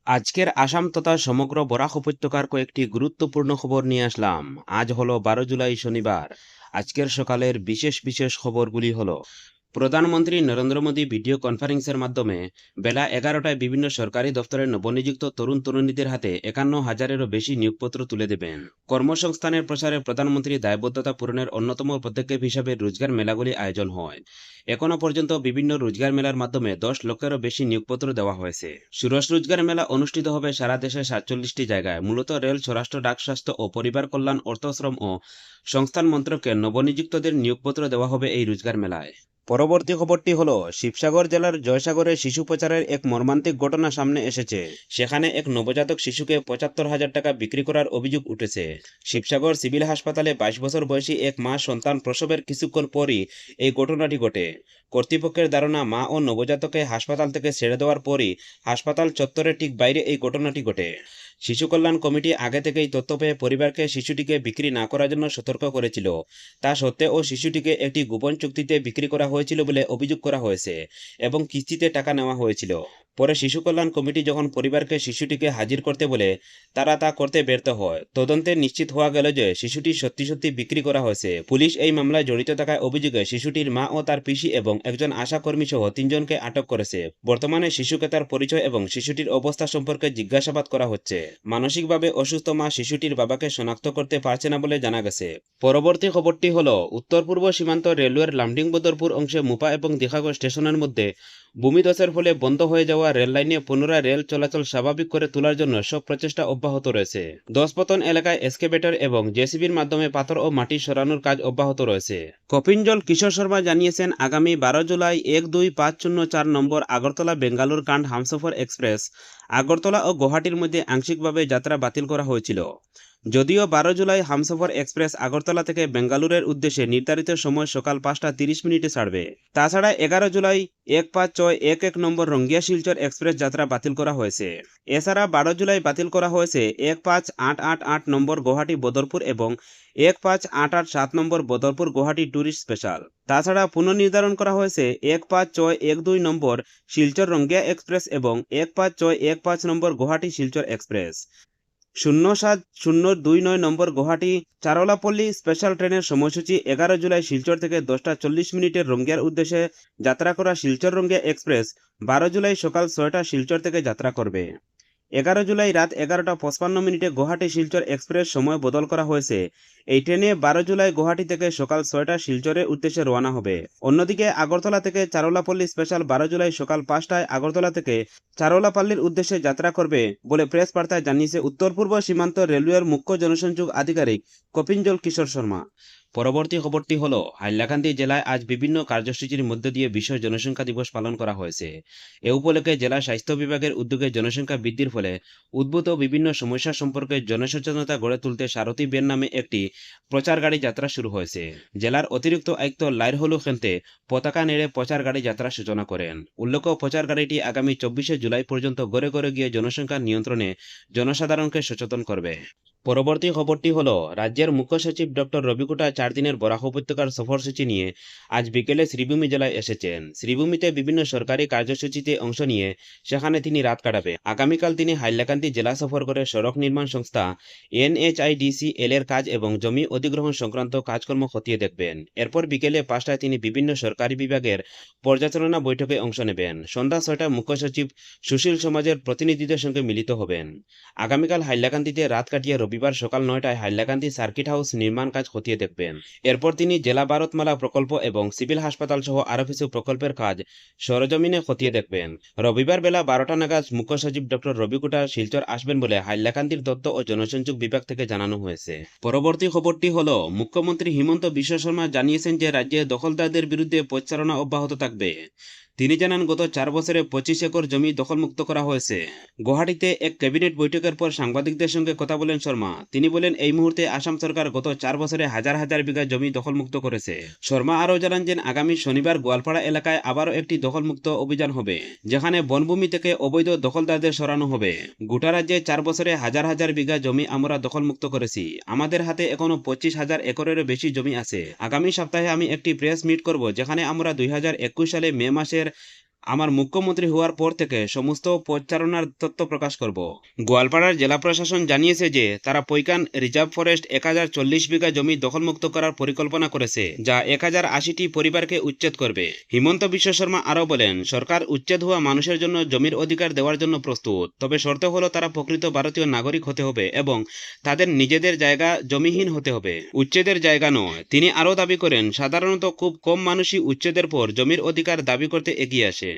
আজকের আসাম তথা সমগ্র বরাক উপত্যকার কয়েকটি গুরুত্বপূর্ণ খবর নিয়ে আসলাম। আজ হলো 12 জুলাই শনিবার। আজকের সকালের বিশেষ বিশেষ খবরগুলি হলো: প্রধানমন্ত্রী নরেন্দ্র মোদী ভিডিও কনফারেন্সের মাধ্যমে বেলা 11টায় বিভিন্ন সরকারি দফতরের নবনিযুক্ত তরুণ তরুণীদের হাতে 51,000-এরও বেশি নিয়োগপত্র তুলে দেবেন। কর্মসংস্থানের প্রসারে প্রধানমন্ত্রী দায়বদ্ধতা পূরণের অন্যতম পদক্ষেপ হিসাবে রোজগার মেলাগুলি আয়োজন হয়। এখনো পর্যন্ত বিভিন্ন রোজগার মেলার মাধ্যমে 10 লক্ষেরও বেশি নিয়োগপত্র দেওয়া হয়েছে। ষোড়শ রোজগার মেলা অনুষ্ঠিত হবে সারা দেশে 47টি জায়গায়। মূলত রেল, স্বরাষ্ট্র, ডাক, স্বাস্থ্য ও পরিবার কল্যাণ, অর্থ, শ্রম ও সংস্থান মন্ত্রকের নবনিযুক্তদের নিয়োগপত্র দেওয়া হবে এই রোজগার মেলায়। পরবর্তী খবরটি হলো, শিবসাগর জেলার জয়সাগরে শিশু পাচারের এক মর্মান্তিক ঘটনা সামনে এসেছে। সেখানে এক নবজাতক শিশুকে 75,000 টাকা বিক্রি করার অভিযোগ উঠেছে। শিবসাগর সিভিল হাসপাতালে 22 বছর বয়সী এক মা সন্তান প্রসবের কিছুক্ষণ পরই এই ঘটনাটি ঘটে। কর্তৃপক্ষের ধারণা, মা ও নবজাতককে হাসপাতাল থেকে ছেড়ে দেওয়ার পরই হাসপাতাল চত্বরের ঠিক বাইরে এই ঘটনাটি ঘটে। শিশু কল্যাণ কমিটি আগে থেকেই তথ্য পেয়ে পরিবারকে শিশুটিকে বিক্রি না করার জন্য সতর্ক করেছিল। তা সত্ত্বেও শিশুটিকে একটি গোপন চুক্তিতে বিক্রি করা হয়েছিল বলে অভিযোগ করা হয়েছে এবং কিস্তিতে টাকা নেওয়া হয়েছিল। পরে শিশু কল্যাণ কমিটি যখন পরিবারকে শিশুটিকে হাজির করতে বলে, তারা তা করতে ব্যর্থ হয়। তদন্তে নিশ্চিত হওয়া গেল যে শিশুটি সত্যি সত্যি বিক্রি করা হয়েছে। পুলিশ এই মামলায় জড়িত থাকার অভিযোগে শিশুটির মা ও তার পিসি এবং একজন আশাকর্মী সহ 3 জনকে আটক করেছে। বর্তমানে শিশুকে তার পরিচয় এবং শিশুটির অবস্থা সম্পর্কে জিজ্ঞাসাবাদ করা হচ্ছে। মানসিকভাবে অসুস্থ মা শিশুটির বাবাকে শনাক্ত করতে পারছে না বলে জানা গেছে। পরবর্তী খবরটি হলো, উত্তর পূর্ব সীমান্ত রেলওয়ের লামডিং বদরপুর অংশে মুপা এবং দিখাগড় স্টেশনের মধ্যে ভূমিধসের ফলে বন্ধ হয়ে যাওয়া রেল লাইনে পুনরায় রেল চলাচল স্বাভাবিক করে তোলার জন্য সব প্রচেষ্টা অব্যাহত রয়েছে। দশপতন এলাকায় এক্সকেভেটর এবং জেসিবির মাধ্যমে পাথর ও মাটি সরানোর কাজ অব্যাহত রয়েছে। কপিঞ্জল কিশোর শর্মা জানিয়েছেন, আগামী 12 জুলাই 12504 নম্বর আগরতলা বেঙ্গালুর কান্ড হামসফর এক্সপ্রেস আগরতলা ও গুয়াহাটির মধ্যে আংশিকভাবে যাত্রা বাতিল করা হয়েছিল। যদিও 12 জুলাই হামসফর এক্সপ্রেস আগরতলা থেকে বেঙ্গালুরের উদ্দেশ্যে নির্ধারিত সময় সকাল 5টা 30 মিনিটে ছাড়বে। তাছাড়া 11 জুলাই 15611 নম্বর রঙ্গিয়া শিলচর এক্সপ্রেস যাত্রা বাতিল করা হয়েছে। এছাড়া 12 জুলাই বাতিল করা হয়েছে 15888 নম্বর গুয়াহাটি বদরপুর এবং 15887 নম্বর বদরপুর গুয়াহাটি ট্যুরিস্ট স্পেশাল। তাছাড়া পুনর্নির্ধারণ করা হয়েছে 15612 নম্বর শিলচর রঙ্গিয়া এক্সপ্রেস এবং 15615 নম্বর গুয়াহাটি শিলচর এক্সপ্রেস। 07029 নম্বর গুয়াহাটি চারলাপল্লী স্পেশাল ট্রেনের সময়সূচি 11 জুলাই শিলচর থেকে 10টা 40 মিনিটের রঙ্গিয়ার উদ্দেশ্যে যাত্রা করা শিলচর রঙ্গিয়া এক্সপ্রেস 12 জুলাই সকাল 6টা শিলচর থেকে যাত্রা করবে। 11 জুলাই রাত 11টা 55 মিনিটে গুয়াহাটি শিলচর এক্সপ্রেস সময় বদল করা হয়েছে। এই ট্রেনে 12 জুলাই গুয়াহাটি থেকে সকাল 6টা শিলচরের উদ্দেশ্যে রওনা হবে। অন্যদিকে আগরতলা থেকে চারলাপল্লী স্পেশাল 12 জুলাই সকাল 5টায় আগরতলা থেকে চারলাপল্লীর উদ্দেশ্যে যাত্রা করবে বলে প্রেস বার্তায় জানিয়েছে উত্তর পূর্ব সীমান্ত রেলওয়ের মুখ্য জনসংযোগ আধিকারিক কপিঞ্জল কিশোর শর্মা। পরবর্তী খবরটি হলো, হাইলাকান্দি জেলায় আজ বিভিন্ন কার্যসূচির মধ্য দিয়ে বিশ্ব জনসংখ্যা দিবস পালন করা হয়েছে। এ উপলক্ষে জেলা স্বাস্থ্য বিভাগের উদ্যোগে জনসংখ্যা বৃদ্ধির ফলে উদ্ভূত বিভিন্ন সমস্যা সম্পর্কে জনসচেতনতা গড়ে তুলতে সারথী বেন নামে একটি প্রচার গাড়ি যাত্রা শুরু হয়েছে। জেলার অতিরিক্ত আয়ুক্ত লাইরহলু খেন্তে পতাকা নেড়ে প্রচার গাড়ি যাত্রা সূচনা করেন। উল্লেখ্য, প্রচার গাড়িটি আগামী 24শে জুলাই পর্যন্ত ঘরে ঘরে গিয়ে জনসংখ্যা নিয়ন্ত্রণে জনসাধারণকে সচেতন করবে। পরবর্তী খবরটি হলো, রাজ্যের মুখ্য সচিব ডক্টর রবিকুটা 4 দিনের বরাক উপত্যকার সফরসূচি নিয়ে আজ বিকেলে শ্রীভূমি জেলায় এসেছেন। শ্রীভূমিতে বিভিন্ন সরকারি কার্যসূচিতে অংশ নিয়ে সেখানে তিনি রাত কাটাবেন। আগামীকাল তিনি হাইলাকান্দি জেলা সফর করে সড়ক নির্মাণ সংস্থা NHIDCL এর কাজ এবং জমি অধিগ্রহণ সংক্রান্ত কাজকর্ম খতিয়ে দেখবেন। এরপর বিকেলে 5টায় তিনি বিভিন্ন সরকারি বিভাগের পর্যালোচনা বৈঠকে অংশ নেবেন। সন্ধ্যা 6টায় মুখ্য সচিব সুশীল সমাজের প্রতিনিধিদের সঙ্গে মিলিত হবেন। আগামীকাল হাইলাকান্দিতে রাত কাটিয়ে রবিবার সকাল 9টায় হাইলাকান্দি সার্কিট হাউস নির্মাণ কাজ খতিয়ে দেখবেন। এরপর তিনি জেলা ভারতমালা প্রকল্প এবং সিভিল হাসপাতাল সহ আরও কিছু প্রকল্পের কাজ সরজমিনে খতিয়ে দেখবেন। রবিবার বেলা 12টা নাগাদ মুখ্য সচিব ডক্টর রবিকুটা শিলচর আসবেন বলে হাইলাকান্দির তথ্য ও জনসংযোগ বিভাগ থেকে জানানো হয়েছে। পরবর্তী খবরটি হলো, মুখ্যমন্ত্রী হিমন্ত বিশ্ব শর্মা জানিয়েছেন যে রাজ্যে দখলদারদের বিরুদ্ধে পরিচালনা অব্যাহত থাকবে। তিনি জানান, গত 4 বছরে 25 একর জমি দখলমুক্ত করা হয়েছে। গুয়াহাটিতে এক ক্যাবিনেট বৈঠকের পর সাংবাদিকদের সঙ্গে কথা বলেন শর্মা। তিনি বলেন, এই মুহূর্তে আসাম সরকার গত 4 বছরে হাজার হাজার বিঘা জমি দখলমুক্ত করেছে। শর্মা আরও জানান যে আগামী শনিবার গোয়ালপাড়া এলাকায় আবারও একটি দখলমুক্ত অভিযান হবে, যেখানে বনভূমি থেকে অবৈধ দখলদারদের সরানো হবে। গোটা রাজ্যে 4 বছরে হাজার হাজার বিঘা জমি আমরা দখলমুক্ত করেছি। আমাদের হাতে এখনো 25,000 একরেরও বেশি জমি আছে। আগামী সপ্তাহে আমি একটি প্রেস মিট করব, যেখানে আমরা 2021 সালে মে মাসের আমার মুখ্যমন্ত্রী হওয়ার পর থেকে সমস্ত প্রচারণার তথ্য প্রকাশ করব। গোয়ালপাড়ার জেলা প্রশাসন জানিয়েছে যে তারা পৈকান রিজার্ভ ফরেস্ট 1040 বিঘা জমি দখলমুক্ত করার পরিকল্পনা করেছে, যা 1080টি পরিবারকে উচ্ছেদ করবে। হিমন্ত বিশ্ব শর্মা আরও বলেন, সরকার উচ্ছেদ হওয়া মানুষের জন্য জমির অধিকার দেওয়ার জন্য প্রস্তুত, তবে শর্ত হলো তারা প্রকৃত ভারতীয় নাগরিক হতে হবে এবং তাদের নিজেদের জায়গা জমিহীন হতে হবে, উচ্ছেদের জায়গা নয়। তিনি আরও দাবি করেন, সাধারণত খুব কম মানুষই উচ্ছেদের পর জমির অধিকার দাবি করতে এগিয়ে আসে।